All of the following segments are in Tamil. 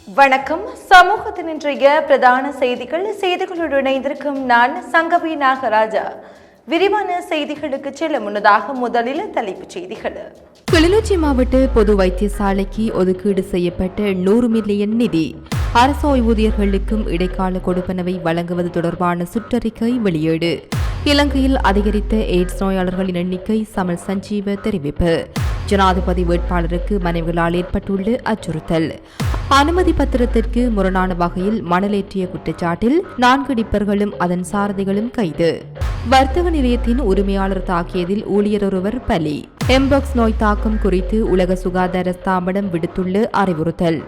வணக்கம். சமூகத்தின் இன்றைய பிரதான செய்திகளுடன் இணைந்திருக்கும் நான் சங்கவி நாகராஜா. விரிவான செய்திகளுக்கு செல்ல முன்னதாக முதலில் தலைப்புச் செய்திகள். கிளிநொச்சி மாவட்ட பொது வைத்தியசாலைக்கு ஒதுக்கீடு செய்யப்பட்ட 100 மில்லியன் நிதி அரசு ஓய்வூதியர்களுக்கும் இடைக்கால கொடுப்பனவை வழங்குவது தொடர்பான சுற்றறிக்கை வெளியீடு. இலங்கையில் அதிகரித்த எய்ட்ஸ் நோயாளர்களின் எண்ணிக்கை சமல் சஞ்சீவ தெரிவிப்பு. ஜனாதிபதி வேட்பாளருக்கு மனைவிகளால் ஏற்பட்டுள்ள அச்சுறுத்தல். அனுமதி பத்திரத்திற்கு முரணான வகையில் மணலேற்றிய குற்றச்சாட்டில் 4 டிப்பர்களும் அதன் சாரதிகளும் கைது. வர்த்தக நிலையத்தின் உரிமையாளர் தாக்கியதில் ஊழியர் ஒருவர் பலி. எம்பாக்ஸ் நோய் தாக்கம் குறித்து உலக சுகாதார ஸ்தாபனம் விடுத்துள்ள அறிவுறுத்தல்.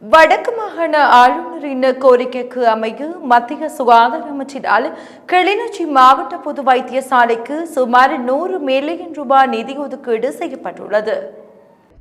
வடக்கு மாகாண ஆளுநரின் கோரிக்கைக்கு அமைய மத்திய சுகாதார அமைச்சினால் கிளிநொச்சி மாவட்ட பொது வைத்தியசாலைக்கு சுமார் 100 மில்லியன் ரூபாய் நிதி ஒதுக்கீடு செய்யப்பட்டுள்ளது.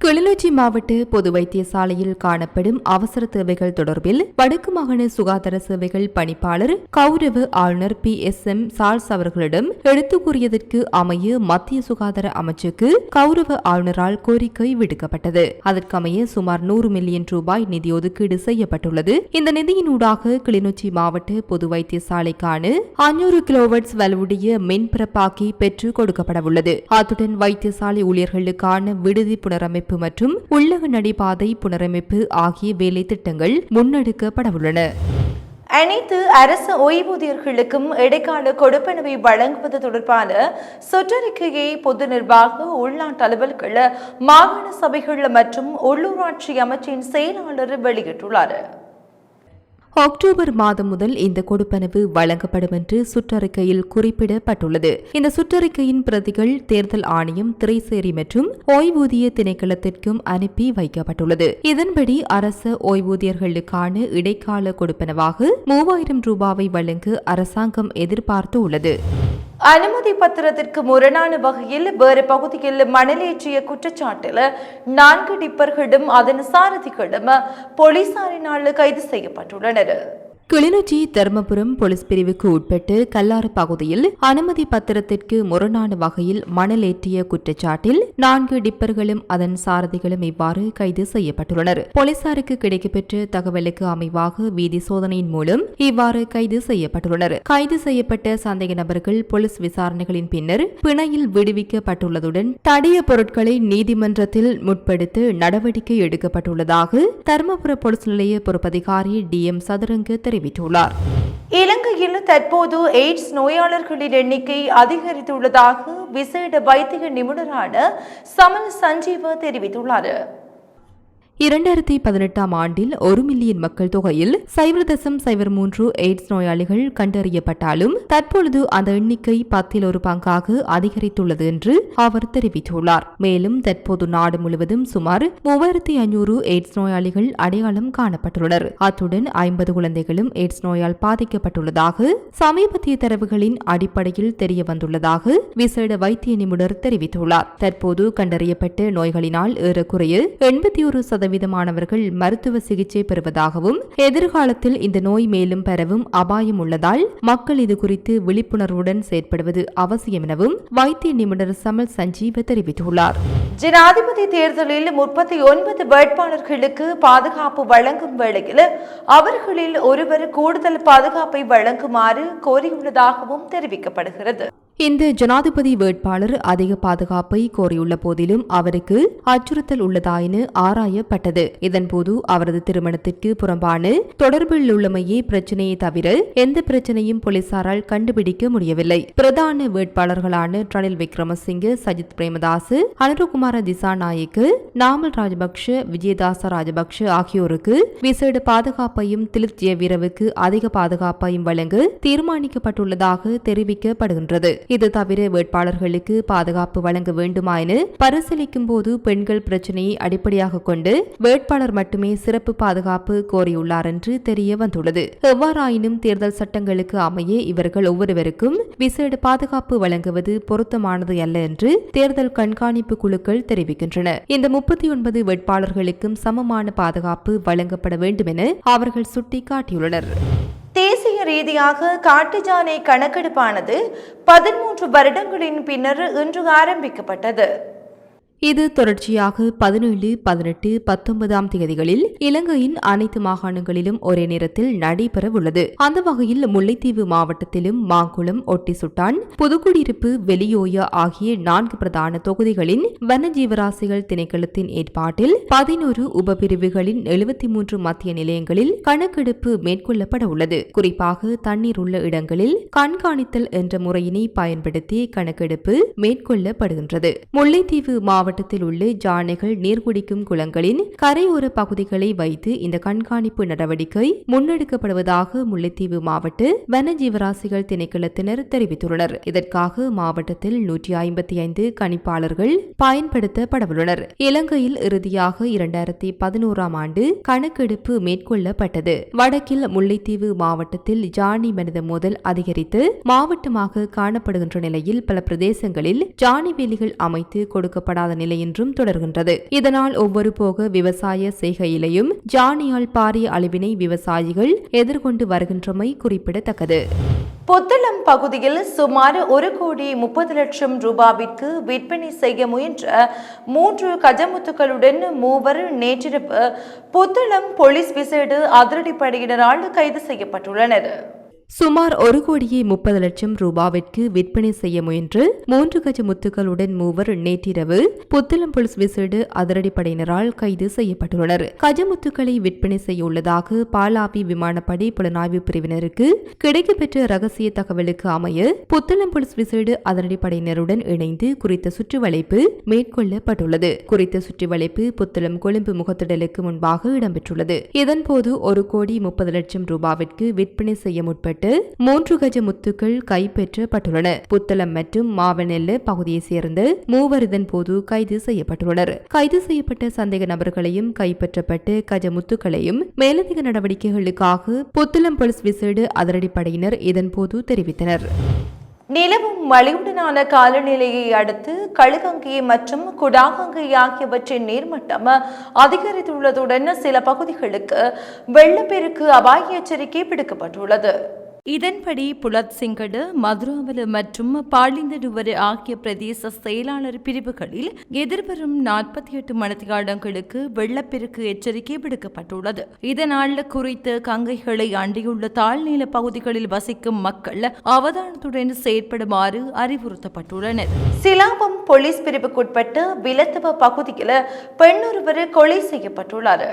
கிளிநொச்சி மாவட்ட பொது வைத்தியசாலையில் காணப்படும் அவசர தேவைகள் தொடர்பில் வடக்கு மாகாண சுகாதார சேவைகள் பணிப்பாளர் கௌரவ ஆளுநர் PSM சார்ல்ஸ் அவர்களிடம் எடுத்துக் கூறியதற்கு அமைய மத்திய சுகாதார அமைச்சுக்கு கௌரவ ஆளுநரால் கோரிக்கை விடுக்கப்பட்டது. அதற்கமைய சுமார் 100 மில்லியன் ரூபாய் நிதி ஒதுக்கீடு செய்யப்பட்டுள்ளது. இந்த நிதியினூடாக கிளிநொச்சி மாவட்ட பொது வைத்தியசாலைக்கான 500 கிலோவாட்ஸ் வலுவுடைய மின்பரப்பாக்கி பெற்றுக் கொடுக்கப்படவுள்ளது. அத்துடன் வைத்தியசாலை ஊழியர்களுக்கான விடுதி புனரமைப்பு மற்றும் உள்ளக நடைபாதை புனரமைப்பு ஆகிய வேலை திட்டங்கள் முன்னெடுக்கப்படவுள்ளன. அனைத்து அரசு ஓய்வூதியர்களுக்கும் இடைக்கால கொடுப்பனவை வழங்குவது தொடர்பான சுற்றறிக்கையை பொது நிர்வாக உள்நாட்டு அலுவல்கள் மாகாண சபைகள் மற்றும் உள்ளூராட்சி அமைச்சின் செயலாளர் வெளியிட்டுள்ளார். அக்டோபர் மாதம் முதல் இந்த கொடுப்பனவு வழங்கப்படும் என்று சுற்றறிக்கையில் குறிப்பிடப்பட்டுள்ளது. இந்த சுற்றறிக்கையின் பிரதிகள் தேர்தல் ஆணையம், திரைசேரி மற்றும் ஓய்வூதிய திணைக்களத்திற்கும் அனுப்பி வைக்கப்பட்டுள்ளது. இதன்படி அரச ஓய்வூதியர்களுக்கான இடைக்கால கொடுப்பனவாக 3000 ரூபாவை வழங்க அரசாங்கம் எதிர்பார்த்து உள்ளது. அனுமதி பத்திரத்திற்கு முரணான வகையில் வேறு பகுதியில் மணலேற்றிய குற்றச்சாட்டில் 4 டிப்பர்களும் அதன் சாரதிகளும் போலீசாரினால் கைது செய்யப்பட்டுள்ளனர். கிளிநொச்சி தர்மபுரம் போலீஸ் பிரிவுக்கு உட்பட்டு கல்லாறு பகுதியில் அனுமதி பத்திரத்திற்கு முரணான வகையில் மணலேற்றிய குற்றச்சாட்டில் 4 டிப்பர்களும் அதன் சாரதிகளும் இவ்வாறு கைது செய்யப்பட்டுள்ளனர். போலீசாருக்கு கிடைக்கப்பெற்ற தகவலுக்கு அமைவாக வீதி சோதனையின் மூலம் இவ்வாறு கைது செய்யப்பட்டுள்ளனர். கைது செய்யப்பட்ட சந்தேக நபர்கள் போலீஸ் விசாரணைகளின் பின்னர் பிணையில் விடுவிக்கப்பட்டுள்ளதுடன் தடைய பொருட்களை நீதிமன்றத்தில் முற்படுத்த நடவடிக்கை எடுக்கப்பட்டுள்ளதாக தர்மபுர போலீஸ் நிலைய பொறுப்பதிகாரி DM சதுரங்க தெரிவித்தார். இலங்கையில் தற்போது எய்ட்ஸ் நோயாளர்களின் எண்ணிக்கை அதிகரித்துள்ளதாக விசேட வைத்திய நிபுணரான சமல் சஞ்சீவ தெரிவித்துள்ளார். 2018 ஆண்டில் 1 மில்லியன் மக்கள் தொகையில் 0.03 எய்ட்ஸ் நோயாளிகள் கண்டறியப்பட்டாலும் தற்பொழுது அந்த எண்ணிக்கை 10 1 பங்காக அதிகரித்துள்ளது என்று அவர் தெரிவித்துள்ளார். மேலும் தற்போது நாடு முழுவதும் சுமார் 3500 எய்ட்ஸ் நோயாளிகள் அடையாளம் காணப்பட்டுள்ளனர். அத்துடன் 50 குழந்தைகளும் எய்ட்ஸ் நோயால் பாதிக்கப்பட்டுள்ளதாக சமீபத்திய தரவுகளின் அடிப்படையில் தெரிய வந்துள்ளதாக விசேட வைத்திய நிபுணர் தெரிவித்துள்ளார். தற்போது கண்டறியப்பட்ட நோய்களினால் ஏறக்குறைய 81% மாணவர்கள் மருத்துவ சிகிச்சை பெறுவதாகவும் எதிர்காலத்தில் இந்த நோய் மேலும் பரவும் அபாயம் உள்ளதால் மக்கள் இது குறித்து விழிப்புணர்வுடன் செயற்படுவது அவசியம் எனவும் வைத்திய நிபுணர் சமல் சஞ்சீவ தெரிவித்துள்ளார். ஜனாதிபதி தேர்தலில் 39 வேட்பாளர்களுக்கு பாதுகாப்பு வழங்கும் வேளையில் அவர்களில் ஒருவர் கூடுதல் பாதுகாப்பை வழங்குமாறு கோரியுள்ளதாகவும் தெரிவிக்கப்படுகிறது. இந்த ஜனாதிபதி வேட்பாளர் அதிக பாதுகாப்பை கோரியுள்ள போதிலும் அவருக்கு அச்சுறுத்தல் உள்ளதா என ஆராயப்பட்டது. இதன்போது அவரது திருமணத்திற்கு புறம்பான தொடர்பில் உள்ளமையே பிரச்சனையை தவிர எந்த பிரச்சனையும் போலீசாரால் கண்டுபிடிக்க முடியவில்லை. பிரதான வேட்பாளர்களான ரணில் விக்ரமசிங்க, சஜித் பிரேமதாஸ், அனுரகுமார திசாநாயக்கு, நாமல் ராஜபக்ஷ, விஜயதாச ராஜபக்ஷ ஆகியோருக்கு விசேட பாதுகாப்பையும் திலித் ஜெயவீரவுக்கு அதிக பாதுகாப்பையும் வழங்க தீர்மானிக்கப்பட்டுள்ளதாக தெரிவிக்கப்படுகின்றது. இது தவிர வேட்பாளர்களுக்கு பாதுகாப்பு வழங்க வேண்டுமா என பரிசீலிக்கும் போது பெண்கள் பிரச்சினையை அடிப்படையாக கொண்டு வேட்பாளர் மட்டுமே சிறப்பு பாதுகாப்பு கோரியுள்ளார் என்று தெரிய வந்துள்ளது. எவ்வாறாயினும் தேர்தல் சட்டங்களுக்கு அமைய இவர்கள் ஒவ்வொருவருக்கும் விசேட பாதுகாப்பு வழங்குவது பொருத்தமானது அல்ல என்று தேர்தல் கண்காணிப்பு குழுக்கள் தெரிவிக்கின்றன. இந்த 39 வேட்பாளர்களுக்கும் சமமான பாதுகாப்பு வழங்கப்பட வேண்டும் என அவர்கள் சுட்டிக்காட்டியுள்ளனர். தேசிய ரீதியாக காட்டு யானை கணக்கெடுப்பானது 13 வருடங்களின் பின்னர் இன்று ஆரம்பிக்கப்பட்டது. இது தொடர்ச்சியாக 17, 18, 19ஆம் தேதிகளில் இலங்கையின் அனைத்து மாகாணங்களிலும் ஒரே நேரத்தில் நடைபெறவுள்ளது. அந்த வகையில் முல்லைத்தீவு மாவட்டத்திலும் மாங்குளம், ஒட்டிசுட்டான், புதுக்குடியிருப்பு, வெளியோயா ஆகிய 4 பிரதான தொகுதிகளின் வனஜீவராசிகள் திணைக்களத்தின் ஏற்பாட்டில் 11 உபபிரிவுகளின் 73 மத்திய நிலையங்களில் கணக்கெடுப்பு மேற்கொள்ளப்பட உள்ளது. குறிப்பாக தண்ணீர் உள்ள இடங்களில் கண்காணித்தல் என்ற முறையினை பயன்படுத்தி கணக்கெடுப்பு மேற்கொள்ளப்படுகின்றது. முல்லைத்தீவு மாவட்டத்தில் உள்ள யானைகள் நீர்குடிக்கும் குளங்களின் கரையோர பகுதிகளை வைத்து இந்த கண்காணிப்பு நடவடிக்கை முன்னெடுக்கப்படுவதாக முல்லைத்தீவு மாவட்ட வனஜீவராசிகள் திணைக்களத்தினர் தெரிவித்துள்ளனர். இதற்காக மாவட்டத்தில் 155 கணிப்பாளர்கள் பயன்படுத்தப்படவுள்ளனர். இலங்கையில் இறுதியாக 2011ஆம் ஆண்டு கணக்கெடுப்பு மேற்கொள்ளப்பட்டது. வடக்கில் முல்லைத்தீவு மாவட்டத்தில் யானை மனித மோதல் அதிகரித்து மாவட்டமாக காணப்படுகின்ற நிலையில் பல பிரதேசங்களில் யானை வேலிகள் அமைத்து கொடுக்கப்படாத நிலை என்றும் தொடர்கின்றது. இதனால் ஒவ்வொரு போக விவசாய செய்கையிலையும் யானையால் பாரிய அழிவினை விவசாயிகள் எதிர்கொண்டு வருகின்றமை குறிப்பிடத்தக்கது. புத்தளம் பகுதியில் சுமார் 1,30,00,000 ரூபாவிற்கு விற்பனை செய்ய முயன்ற 3 கஜமுத்துக்களுடன் 3 நேற்றிரவு புத்தளம் போலீஸ் விசேட அதிரடிப்படையினரால் கைது செய்யப்பட்டுள்ளனர். சுமார் 1,30,00,000 ரூபாவிற்கு விற்பனை செய்ய முயன்று 3 கஜ முத்துக்களுடன் 3 நேற்றிரவு புத்தளம் போலீஸ் விசேட அதிரடிப்படையினரால் கைது செய்யப்பட்டுள்ளனர். கஜமுத்துக்களை விற்பனை செய்ய உள்ளதாக பாலாபி விமானப்படை புலனாய்வு பிரிவினருக்கு கிடைக்கப்பெற்ற ரகசிய தகவலுக்கு அமைய புத்தளம் போலீஸ் விசேட அதிரடிப்படையினருடன் இணைந்து குறித்த சுற்றுவளைப்பு மேற்கொள்ளப்பட்டுள்ளது. குறித்த சுற்றுவளைப்பு புத்தளம் கொழும்பு முகத்திடலுக்கு முன்பாக இடம்பெற்றுள்ளது. இதன்போது 1,30,00,000 ரூபாவிற்கு விற்பனை செய்ய முற்பட்டு 3 கஜ முத்துக்கள் கைப்பற்றப்பட்டுள்ளன. புத்தளம் மற்றும் மாவனெல்ல பகுதியைச் சேர்ந்த 3 இதன் போது கைது செய்யப்பட்டுள்ளனர். கைது செய்யப்பட்ட சந்தேக நபர்களையும் கைப்பற்றப்பட்ட கஜ முத்துக்களையும் மேலதிக நடவடிக்கைகளுக்காக புத்தளம் போலீஸ் விசேட அதிரடிப்படையினர் இதன்போது தெரிவித்தனர். நிலவும் மழையுடனான காலநிலையை அடுத்து களுகங்கை மற்றும் குடாகங்கை ஆகியவற்றின் நீர்மட்டம் அதிகரித்துள்ளதுடன் சில பகுதிகளுக்கு வெள்ளப்பெருக்கு அபாய எச்சரிக்கை விடுக்கப்பட்டுள்ளது. இதன்படி புலத்சிங்கடு, மதுராவல மற்றும் பாலிந்தடுவர ஆகிய பிரதேச செயலாளர் பிரிவுகளில் எதிர்வரும் 48 மணித்தியாலங்களுக்கு வெள்ளப்பெருக்கு எச்சரிக்கை விடுக்கப்பட்டுள்ளது. இதனால் குறித்த கங்கைகளை அண்டியுள்ள தாழ்நில பகுதிகளில் வசிக்கும் மக்கள் அவதானத்துடன் செயற்படுமாறு அறிவுறுத்தப்பட்டுள்ளனர். சிலாபம் போலீஸ் பிரிவுக்குட்பட்ட விலத்தவ பகுதியில் பெண்ணொருவர் கொலை செய்யப்பட்டுள்ளார்.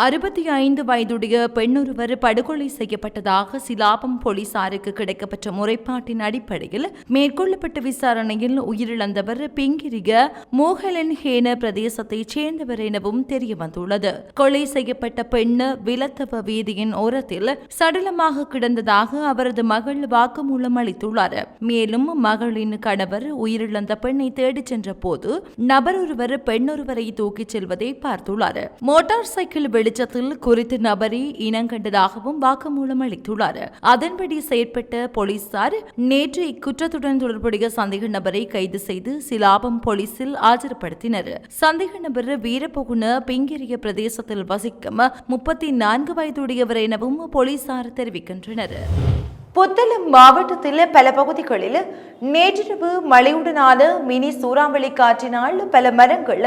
65 வயதுடைய பெண்ணொருவர் படுகொலை செய்யப்பட்டதாக சிலாபம் போலீசாருக்கு கிடைக்கப்பட்ட முறைப்பாட்டின் அடிப்படையில் மேற்கொள்ளப்பட்ட விசாரணையில் உயிரிழந்தவர் பிங்கிரிய மோகலன் ஹேன பிரதேசத்தைச் சேர்ந்தவர் எனவும் தெரியவந்துள்ளது. கொலை செய்யப்பட்ட பெண் விலத்தவ வீதியின் ஓரத்தில் சடலமாக கிடந்ததாக அவரது மகள் வாக்குமூலம் அளித்துள்ளார். மேலும் மகளின் கணவர் உயிரிழந்த பெண்ணை தேடிச் சென்ற போது நபர் ஒருவர் பெண்ணொருவரை தூக்கிச் செல்வதை பார்த்துள்ளார். மோட்டார் சைக்கிள் வெளிச்சத்தில் குறித்த நபரை இனங்கண்டதாகவும் வாக்குமூலம் அளித்துள்ளார். அதன்படி செயற்பட்ட போலீசார் நேற்று இக்குற்றத்துடன் தொடர்புடைய சந்தேக நபரை கைது செய்து சிலாபம் போலீசில் ஆஜர்படுத்தினர். சந்தேக நபர் வீரபகுன பிங்கிரிய பிரதேசத்தில் வசிக்கும் 34 வயதுடையவர் எனவும் போலீசார் தெரிவிக்கின்றனர். புத்தளம் மாவட்டத்தில் பல பகுதிகளில் நேற்றிரவு மழையுடனான மினி சூறாவளி காற்றினால் பல மரங்கள்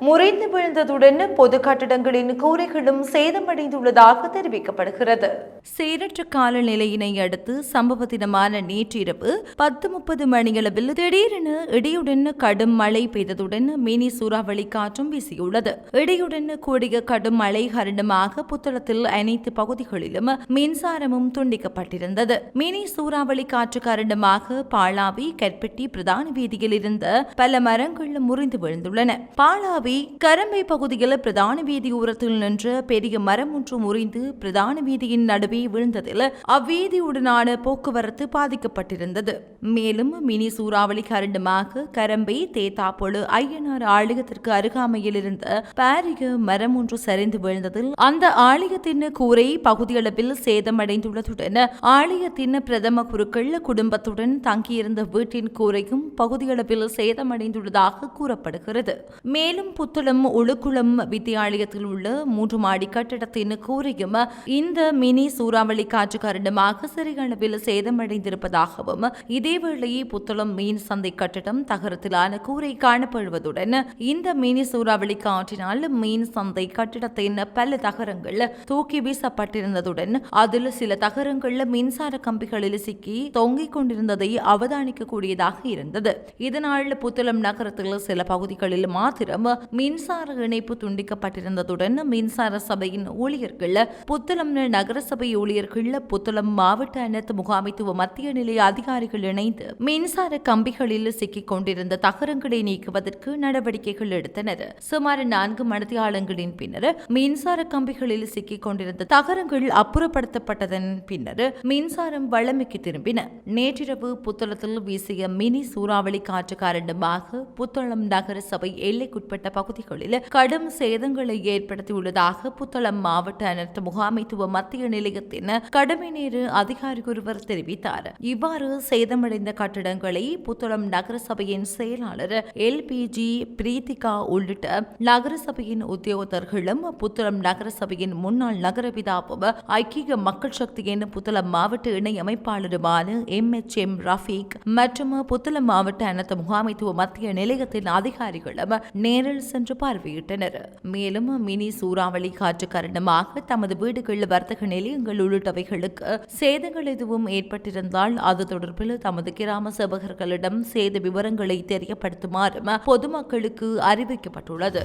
முறிந்து விழுந்ததுடன் பொது கட்டடங்களின் கூரைகளும் சேதமடைந்துள்ளதாக தெரிவிக்கப்படுகிறது. சீரற்ற காலநிலையினை அடுத்து சம்பவ தினமான நேற்றிரவு 10:30 மணியளவில் திடீரென இடியுடன் கடும் மழை பெய்ததுடன் மினி சூறாவளி காற்றும் வீசியுள்ளது. இடியுடன் கூடிய கடும் மழை காரணமாக புத்தளத்தில் அனைத்து பகுதிகளிலும் மின்சாரமும் துண்டிக்கப்பட்டிருந்தது. மினி சூறாவளி காற்று காரணமாக பாலாவி கற்பட்டி பிரதான வீதியில் இருந்த பல மரங்கள் முறிந்து விழுந்துள்ளன. பாலாவி கரம்பை பகுதியில் பிரதான வீதி ஓரத்தில் நின்ற பெரிய மரம் ஒன்று முறிந்து பிரதான வீதியின் நடுவே விழுந்ததில் அவ்வீதியுடனான போக்குவரத்து பாதிக்கப்பட்டிருந்தது. மேலும் மினி சூறாவளி காரணமாக கரம்பை தேத்தாப்பொழு ஐயனார் ஆலயத்திற்கு அருகாமையில் இருந்த பாரிய மரம் ஒன்று சரிந்து விழுந்ததில் அந்த ஆலயத்தின் கூரை பகுதியளவில் சேதமடைந்துள்ளதுடன் ஆலயத்தின் மாவட்டத்தின் பிரதம குருக்கள் குடும்பத்துடன் தங்கியிருந்த வீட்டின் கூரையும் பகுதியளவில் சேதமடைந்துள்ளதாக கூறப்படுகிறது. மேலும் புத்தளம் உளுக்குளம் வித்தியாலயத்தில் உள்ள 3 மாடி கட்டிடத்தின் கூரையும் இந்த மினி சூறாவளி காற்று காரணமாக சிறிய அளவில் சேதமடைந்திருப்பதாகவும், இதேவேளை புத்தளம் மீன் சந்தை கட்டிடம் தகரத்திலான கூரை காணப்படுவதுடன் இந்த மினி சூறாவளி காற்றினால் மீன் சந்தை கட்டிடத்தின் பல தகரங்கள் தூக்கி வீசப்பட்டிருந்ததுடன் அதில் சில தகரங்கள் மின்சார கம்பிகளில் சிக்கி தொங்கிக் கொண்டிருந்ததை அவதானிக்கக்கூடியதாக இருந்தது. இதனால் புத்தளம் நகரத்தில் சில பகுதிகளில் மாத்திரம் மின்சார இணைப்பு துண்டிக்கப்பட்டிருந்ததுடன் மின்சார சபையின் ஊழியர்கள், புத்தளம் நகரசபை ஊழியர்கள், புத்தளம் மாவட்ட அனைத்து முகாமைத்துவ மத்திய நிலைய அதிகாரிகள் இணைந்து மின்சார கம்பிகளில் சிக்கிக் கொண்டிருந்த தகரங்களை நீக்குவதற்கு நடவடிக்கைகள் எடுத்தனர். சுமார் 4 மணித்தியாலங்களின் பின்னர் மின்சார கம்பிகளில் சிக்கிக் கொண்டிருந்த தகரங்கள் அப்புறப்படுத்தப்பட்டதன் பின்னர் மின்சாரம் வழமைக்கு திரும்பின. நேற்றிரவு புத்தளத்தில் வீசிய மினி சூறாவளி காற்று காரணமாக புத்தளம் நகர சபை எல்லைக்குட்பட்ட பகுதிகளில் கடும் சேதங்களை ஏற்படுத்தியுள்ளதாக புத்தளம் மாவட்ட அனர்த்த முகாமைத்துவ மத்திய நிலையத்தின் கடமை நேர அதிகாரி ஒருவர் தெரிவித்தார். இவ்வாறு சேதமடைந்த கட்டிடங்களை புத்தளம் நகர சபையின் செயலாளர் LPG பிரீத்திகா உள்ளிட்ட நகர சபையின் உத்தியோகத்தர்களும், புத்தளம் நகர சபையின் முன்னாள் நகரபிதாவும், ஐக்கிய மக்கள் சக்தியின் புத்தளம் மாவட்ட இணை அமைப்பாளருமான MHM ரஃபீக் மற்றும் புத்தளம் மாவட்ட அனர்த்த முகாமைத்துவ மத்திய நிலையத்தின் அதிகாரிகளும் நேரில் சென்று பார்வையிட்டனர். மேலும் மினி சூறாவளி காற்று காரணமாக தமது வீடுகள், வர்த்தக நிலையங்கள் உள்ளிட்டவைகளுக்கு சேதங்கள் எதுவும் ஏற்பட்டிருந்தால் அது தொடர்பில் தமது கிராம சேவகர்களிடம் சேத விவரங்களை தெரியப்படுத்துமாறும் பொதுமக்களுக்கு அறிவிக்கப்பட்டுள்ளது.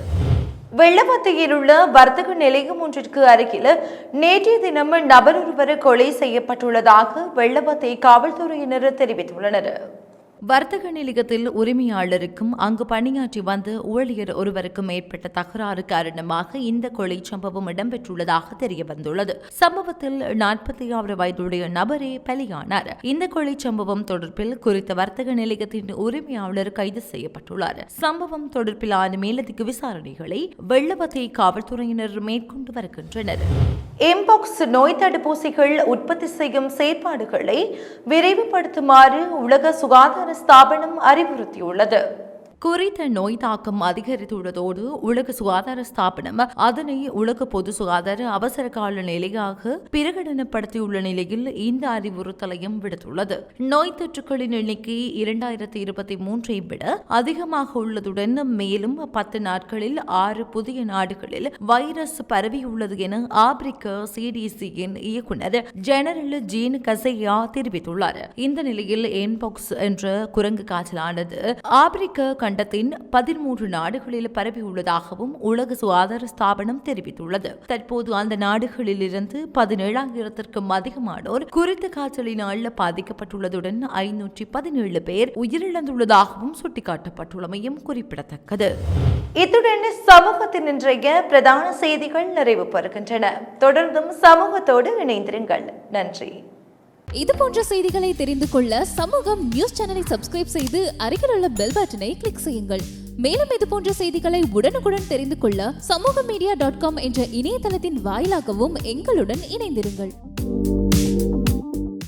வெள்ளவத்தையில் உள்ள வர்த்தக நிலையம் ஒன்றிற்கு அருகில் நேற்றைய தினம் நபர் ஒருவர் கொலை செய்யப்பட்டுள்ளதாக வெள்ளவத்தை காவல்துறையினர் தெரிவித்துள்ளனர். வர்த்தக நிலையத்தில் உரிமையாளருக்கும் அங்கு பணியாற்றி வந்த ஊழியர் ஒருவருக்கும் ஏற்பட்ட தகராறு காரணமாக இந்த கொலை சம்பவம் இடம்பெற்றுள்ளதாக தெரியவந்துள்ளது. சம்பவத்தில் 46 வயதுடைய நபரே பலியானார். இந்த கொலை சம்பவம் தொடர்பில் குறித்த வர்த்தக நிலையத்தின் உரிமையாளர் கைது செய்யப்பட்டுள்ளார். சம்பவம் தொடர்பிலான மேலதிக விசாரணைகளை வெள்ளவத்தை காவல்துறையினர் மேற்கொண்டு வருகின்றனர். எம்பாக்ஸ் நோய் தடுப்பூசிகள் உற்பத்தி செய்யும் செயற்பாடுகளை விரைவுபடுத்துமாறு உலக சுகாதார ஸ்தாபனம் அறிவுறுத்தியுள்ளது. குறித்த நோய் தாக்கம் அதிகரித்துள்ளதோடு உலக சுகாதார ஸ்தாபனம் அதனை உலக பொது சுகாதார அவசர கால நிலையாக பிரகடனப்படுத்தியுள்ள நிலையில் இந்த அறிவுறுத்தலையும் விடுத்துள்ளது. நோய் தொற்றுகளின் எண்ணிக்கை 2023 விட அதிகமாக உள்ளதுடன் மேலும் 10 நாட்களில் 6 புதிய நாடுகளில் வைரஸ் பரவியுள்ளது என ஆப்பிரிக்க CDC-யின் இயக்குனர் ஜெனரல் ஜீன் கசையா தெரிவித்துள்ளார். இந்த நிலையில் என்பாக்ஸ் என்ற குரங்கு காய்ச்சலானது ஆப்பிரிக்க கண்டத்தின் 13 நாடுகளில் பரவியுள்ளதாகவும் உலக சுகாதார ஸ்தாபனம் தெரிவித்துள்ளது. தற்போது அந்த நாடுகளிலிருந்து 17,000க்கும் அதிகமானோர் குறித்த காய்ச்சலினால் பாதிக்கப்பட்டுள்ளதுடன் 517 பேர் உயிரிழந்துள்ளதாகவும் சுட்டிக்காட்டப்பட்டுள்ளமையும் குறிப்பிடத்தக்கது. இத்துடன் சமூகத்தின் இன்றைய பிரதான செய்திகள் நிறைவு பெறுகின்றன. தொடர்ந்தும் சமூகத்தோடு இணைந்திருங்கள். நன்றி. இது போன்ற செய்திகளை தெரிந்து கொள்ள சமூகம் நியூஸ் சேனலை சப்ஸ்கிரைப் செய்து அருகில் உள்ள பெல் பட்டனை கிளிக் செய்யுங்கள். மேலும் இது போன்ற செய்திகளை உடனுக்குடன் தெரிந்து கொள்ள சமூகமீடியா.com என்ற இணையதளத்தின் வாயிலாகவும் எங்களுடன் இணைந்திருங்கள்.